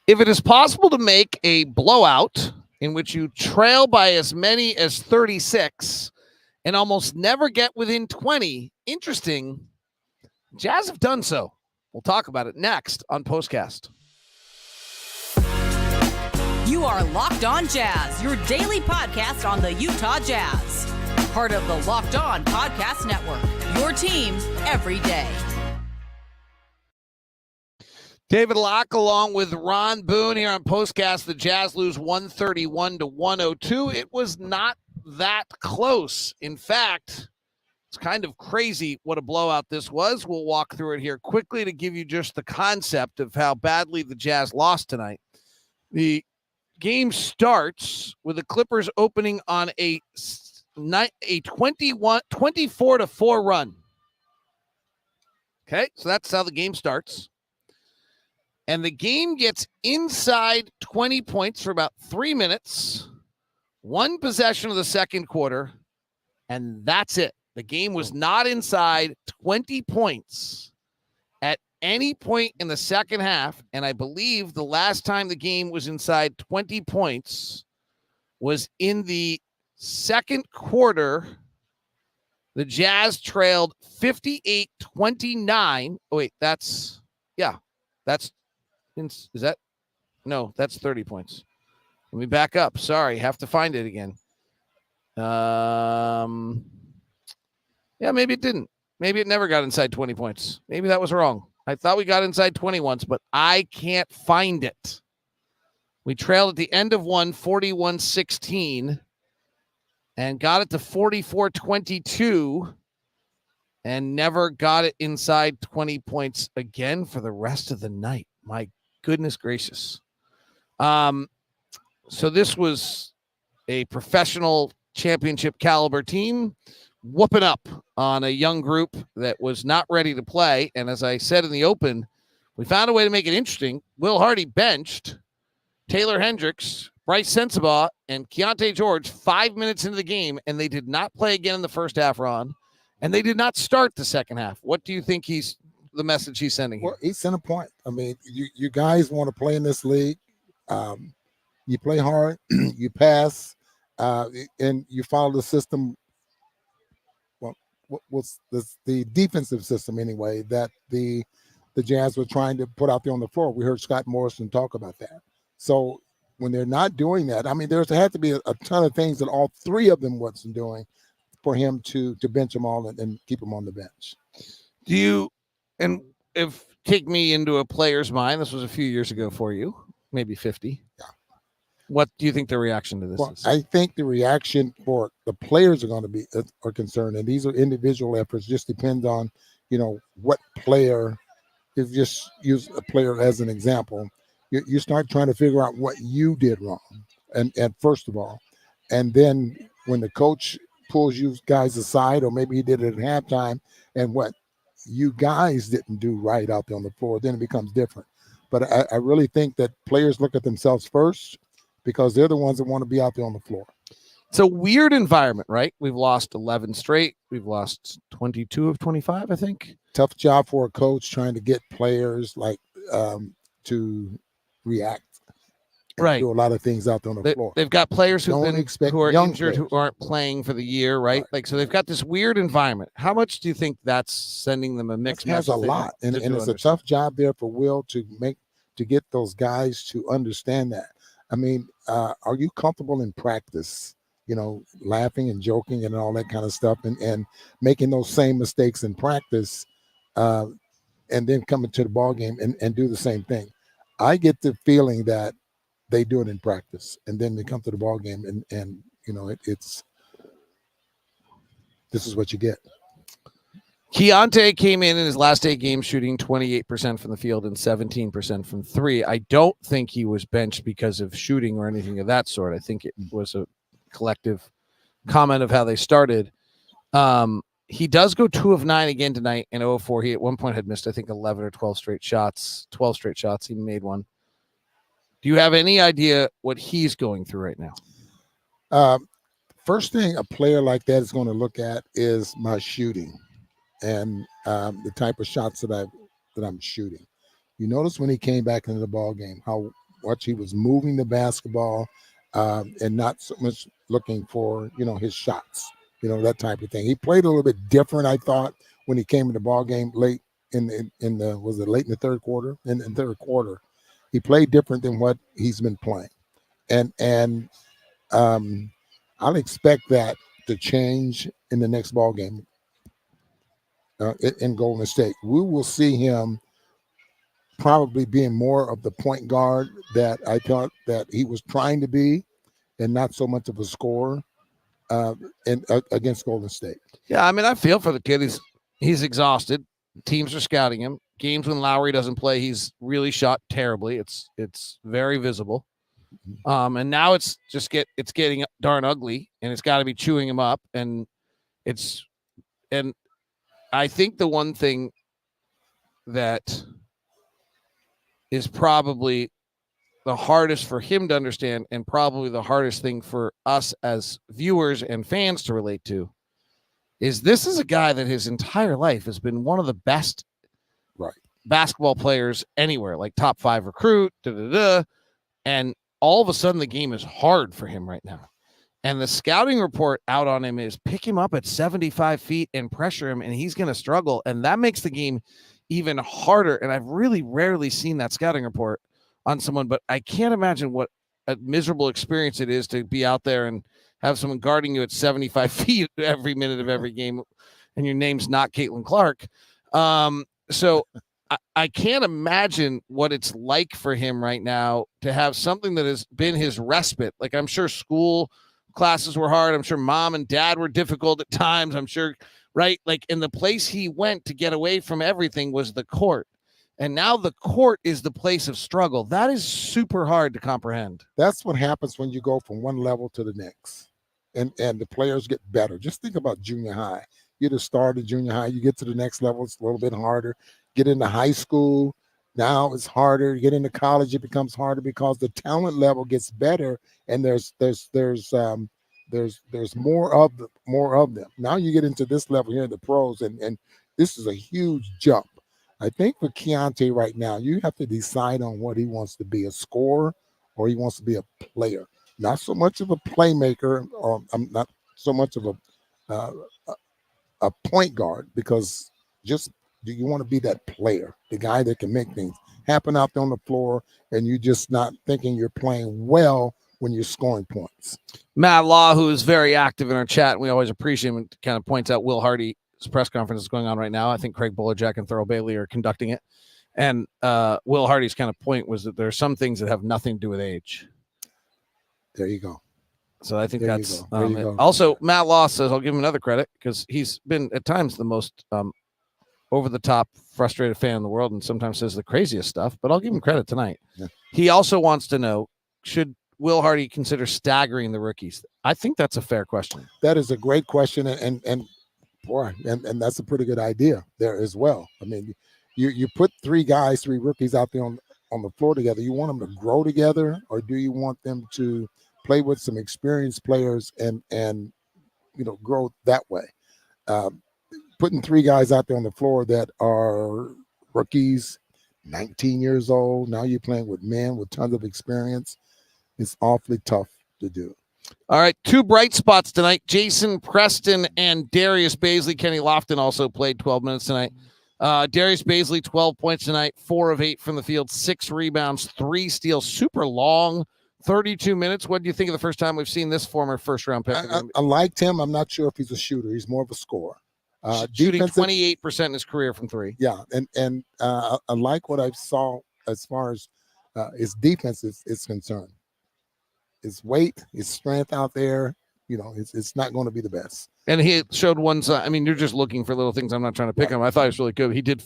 If it is possible to make a blowout in which you trail by as many as 36 and almost never get within 20, interesting. Jazz have done so. We'll talk about it next on POSTCAST. You are Locked On Jazz, your daily podcast on the Utah Jazz. Part of the Locked On Podcast Network, your team every day. David Locke along with Ron Boone here on POSTCAST. The Jazz lose 131-102. It was not that close. In fact, it's kind of crazy what a blowout this was. We'll walk through it here quickly to give you just the concept of how badly the Jazz lost tonight. The game starts with the Clippers opening on a 24-4 run. Okay, so that's how the game starts. And the game gets inside 20 points for about 3 minutes, one possession of the second quarter, and that's it. The game was not inside 20 points at any point in the second half, and I believe the last time the game was inside 20 points was in the second quarter. The Jazz trailed 58-29. Oh, wait, that's no, that's 30 points. Let me back up. Sorry, have to find it again. Yeah, maybe it didn't. Maybe it never got inside 20 points. Maybe that was wrong. I thought we got inside 20 once, but I can't find it. We trailed at the end of one, 41-16, and got it to 44-22, and never got it inside 20 points again for the rest of the night. My goodness gracious. So this was a professional championship caliber team whooping up on a young group that was not ready to play. And as I said in the open, we found a way to make it interesting. Will Hardy benched Taylor Hendricks, Bryce Sensabaugh, and Keonte George 5 minutes into the game, and they did not play again in the first half, Ron. And they did not start the second half. What do you think the message he's sending here? Well, he sent a point. I mean, you guys want to play in this league. You play hard, you pass, and you follow the system. Well, what's the defensive system anyway that the Jazz were trying to put out there on the floor. We heard Scott Morrison talk about that. So when they're not doing that, I mean, there had to be a ton of things that all three of them wasn't doing for him to bench them all and keep them on the bench. And if take me into a player's mind, this was a few years ago for you, maybe 50. Yeah. What do you think the reaction to this is? I think the reaction for the players are concerned, and these are individual efforts. Just depends on, what player. If you just use a player as an example, you start trying to figure out what you did wrong, and first of all, and then when the coach pulls you guys aside, or maybe he did it at halftime, and what you guys didn't do right out there on the floor, then it becomes different. But I really think that players look at themselves first because they're the ones that want to be out there on the floor. It's a weird environment, right? We've lost 11 straight. We've lost 22 of 25, I think. Tough job for a coach trying to get players to react. Right. Do a lot of things out there on the floor. They've got players who are injured, players who aren't playing for the year, right? So they've got this weird environment. How much do you think that's sending them a mixed message? It has a lot, and it's a tough job there for Will to get those guys to understand that. I mean, are you comfortable in practice? Laughing and joking and all that kind of stuff, and making those same mistakes in practice, and then coming to the ball game and do the same thing. I get the feeling that they do it in practice, and then they come to the ball game, and it's this is what you get. Keonte came in his last 8 games shooting 28% from the field and 17% from three. I don't think he was benched because of shooting or anything of that sort. I think it was a collective comment of how they started. He does go 2 of 9 again tonight in 0-4. He at one point had missed, I think, 11 or 12 straight shots. 12 straight shots. He made one. Do you have any idea what he's going through right now? First thing a player like that is going to look at is my shooting and the type of shots that I'm shooting. You notice when he came back into the ball game how much he was moving the basketball and not so much looking for, his shots, that type of thing. He played a little bit different, I thought, when he came in the ball game late was it late in the third quarter? In the third quarter, he played different than what he's been playing. And I'll expect that to change in the next ball game in Golden State. We will see him probably being more of the point guard that I thought that he was trying to be, and not so much of a scorer against Golden State. Yeah, I mean, I feel for the kid. He's exhausted. Teams are scouting him. Games when Lowry doesn't play, he's really shot terribly. It's very visible. And now it's getting darn ugly, and it's got to be chewing him up. And I think the one thing that is probably the hardest for him to understand, and probably the hardest thing for us as viewers and fans to relate to, is this is a guy that his entire life has been one of the best basketball players anywhere, like top 5 recruit, and all of a sudden the game is hard for him right now. And the scouting report out on him is pick him up at 75 feet and pressure him, and he's going to struggle. And that makes the game even harder. And I've really rarely seen that scouting report on someone, but I can't imagine what a miserable experience it is to be out there and have someone guarding you at 75 feet every minute of every game, and your name's not Caitlin Clark. So I can't imagine what it's like for him right now to have something that has been his respite. Like, I'm sure school classes were hard. I'm sure mom and dad were difficult at times. I'm sure, right? Like, in the place he went to get away from everything was the court. And now the court is the place of struggle. That is super hard to comprehend. That's what happens when you go from one level to the next. And the players get better. Just think about junior high. You're the star of junior high. You get to the next level, it's a little bit harder. Get into high school, now it's harder. Get into college, it becomes harder because the talent level gets better, and there's more of them. Now you get into this level here in the pros, and this is a huge jump. I think for Keonte right now, you have to decide on what he wants to be, a scorer or he wants to be a player. Not so much of a playmaker, or not so much of a point guard, because just do you want to be that player, the guy that can make things happen out there on the floor, and you just not thinking you're playing well when you're scoring points. Matt Law, who is very active in our chat, and we always appreciate him, and kind of points out Will Hardy's press conference is going on right now. I think Craig Bullerjack and Thurl Bailey are conducting it. And Will Hardy's kind of point was that there are some things that have nothing to do with age. There you go. So I think there that's also Matt Law says, I'll give him another credit because he's been at times the most over the top frustrated fan in the world, and sometimes says the craziest stuff, but I'll give him credit tonight. Yeah. He also wants to know, should Will Hardy consider staggering the rookies? I think that's a fair question. That is a great question. And that's a pretty good idea there as well. I mean, you put three rookies out there on the floor together. You want them to grow together, or do you want them to play with some experienced players and grow that way? Putting three guys out there on the floor that are rookies, 19 years old, now you're playing with men with tons of experience. It's awfully tough to do. All right, two bright spots tonight. Jason Preston and Darius Bazley. Kenny Lofton also played 12 minutes tonight. Darius Bazley, 12 points tonight, 4 of 8 from the field, 6 rebounds, 3 steals. Super long, 32 minutes. What do you think of the first time we've seen this former first-round pick? I liked him. I'm not sure if he's a shooter. He's more of a scorer. Shooting 28% in his career from 3. Yeah, and I like what I saw as far as his defense is concerned. His weight, his strength out there, it's not going to be the best. And he showed one side. I mean, you're just looking for little things. I'm not trying to pick him. I thought he was really good. He did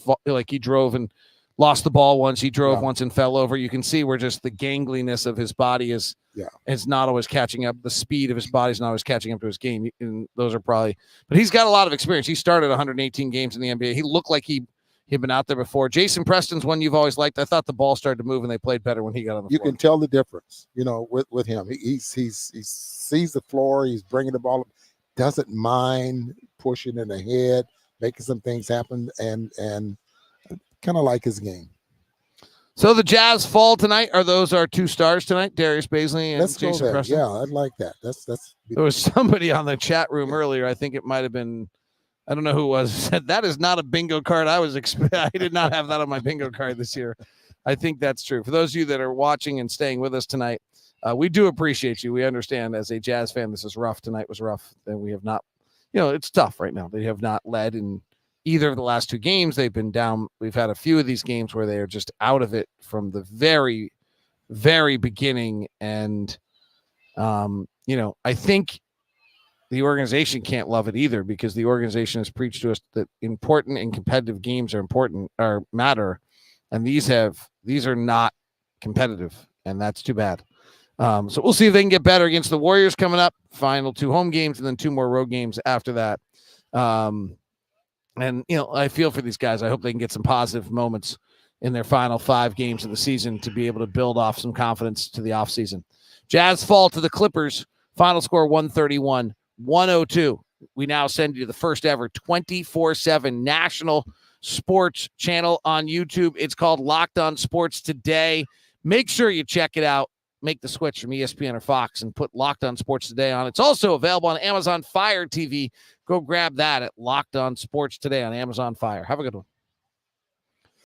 he drove and lost the ball once. He drove once and fell over. You can see where just the gangliness of his body is not always catching up. The speed of his body is not always catching up to his game. And those are probably, but he's got a lot of experience. He started 118 games in the NBA. He looked like he'd been out there before. Jason Preston's one you've always liked. I thought the ball started to move and they played better when he got on the floor. You can tell the difference, with him. He sees the floor. He's bringing the ball up, doesn't mind pushing it ahead, making some things happen, and kind of like his game. So the Jazz fall tonight. Are those our two stars tonight? Darius Bazley and Let's go Jason there. Preston? Yeah, I'd like that. That's There was somebody on the chat room earlier. I think it might have been, I don't know who it was, said that is not a bingo card. I did not have that on my bingo card this year. I think that's true. For those of you that are watching and staying with us tonight, we do appreciate you. We understand as a Jazz fan, this is rough. Tonight was rough. And we have not, it's tough right now. They have not led in either of the last two games. They've been down. We've had a few of these games where they are just out of it from the very, very beginning. And, I think the organization can't love it either, because the organization has preached to us that important and competitive games are matter. And these are not competitive, and that's too bad. So we'll see if they can get better against the Warriors coming up. Final 2 home games and then 2 more road games after that. And, I feel for these guys. I hope they can get some positive moments in their final 5 games of the season to be able to build off some confidence to the offseason. Jazz fall to the Clippers. Final score 131-102. We now send you the first ever 24/7 national sports channel on YouTube. It's called Locked On Sports Today. Make sure you check it out. Make the switch from ESPN or Fox and put Locked On Sports Today on. It's also available on Amazon Fire TV. Go grab that at Locked On Sports Today on Amazon Fire. Have a good one.